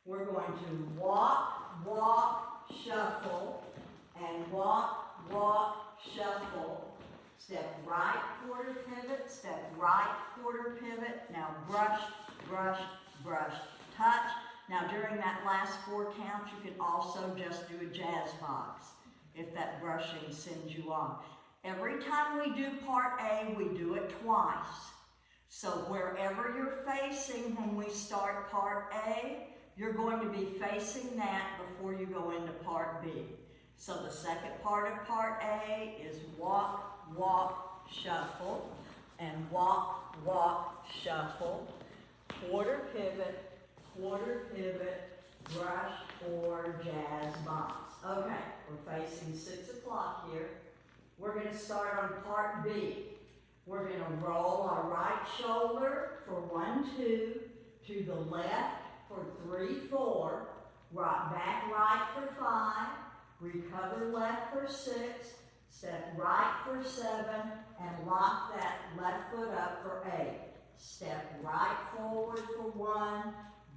We're going to walk, walk, shuffle, and walk, walk, shuffle. Step right, quarter pivot, step right, quarter pivot. Now brush, brush, brush, touch. Now during that last 4 counts, you can also just do a jazz box if that brushing sends you off. Every time we do part A, we do it twice. So wherever you're facing when we start part A, you're going to be facing that before you go into part B. So the second part of part A is walk, walk, shuffle, and walk, walk, shuffle, quarter pivot, brush, or jazz box. Okay, we're facing 6 o'clock here. We're going to start on part B. We're going to roll our right shoulder for 1, 2, to the left for 3, 4, rock back right for 5, recover left for 6, step right for 7, and lock that left foot up for 8. Step right forward for 1,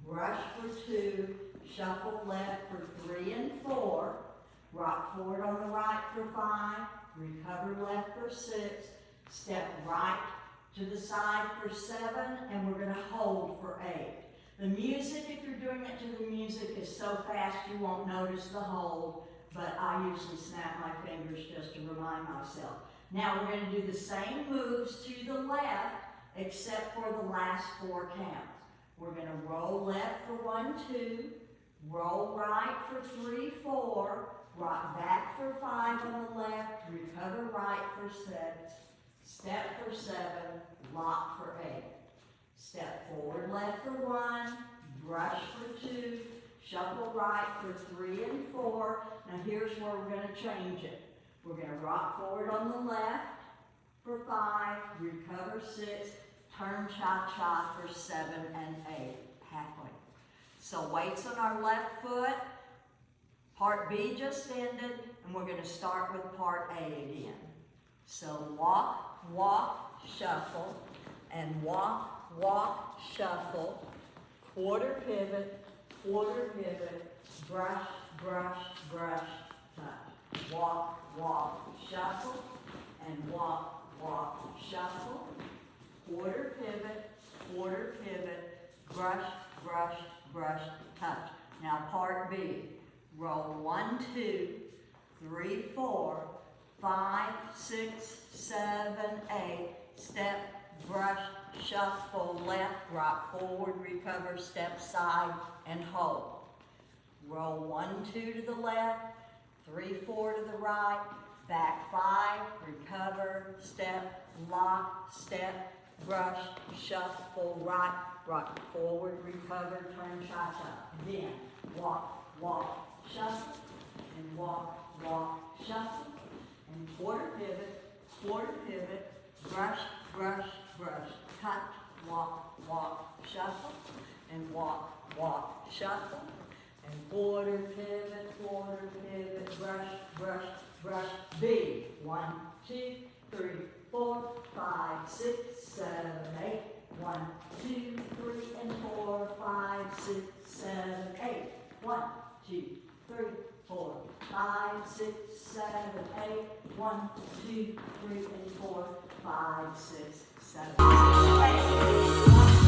brush for 2, shuffle left for 3 and 4, rock forward on the right for 5, recover left for 6, step right to the side for 7, and we're going to hold for 8. The music, if you're doing it to the music, is so fast you won't notice the hold, but I usually snap my fingers just to remind myself. Now we're going to do the same moves to the left, except for the last 4 counts. We're going to roll left for 1, 2, roll right for 3, 4, rock back for 5 on the left, recover right for 6, step for 7, lock for 8. Step forward left for 1, brush for 2, shuffle right for 3 and 4. Now here's where we're going to change it. We're going to rock forward on the left for 5, recover 6, turn cha-cha for 7 and 8, halfway. So weights on our left foot. Part B just ended, and we're going to start with part A again. So walk, walk, shuffle, and walk, walk, shuffle, quarter pivot, brush, brush, brush, touch. Walk, walk, shuffle, and walk, walk, shuffle, quarter pivot, brush, brush, brush, touch. Now part B, roll 1, 2, 3, 4, 5, 6, 7, 8, step, brush, shuffle left, rock forward, recover, step side, and hold. Roll 1, 2 to the left, 3, 4 to the right, back 5, recover, step, lock, step, brush, shuffle right, rock forward, recover, turn cha-cha. Again, walk, walk, shuffle, and walk, walk, shuffle, and quarter pivot, brush, brush, brush, touch, walk, walk, shuffle, and walk, walk, shuffle, and quarter pivot, brush, brush, brush, B. 1, 2, 3, 4, 5, 6, 7, 8. 1, 2, 3, and 4, 5, 6, 7, 8. 1, 2, 3, 4, 5, 6, 7, 8. 1, 2, 3, and 4, 5, 6, 7, 8.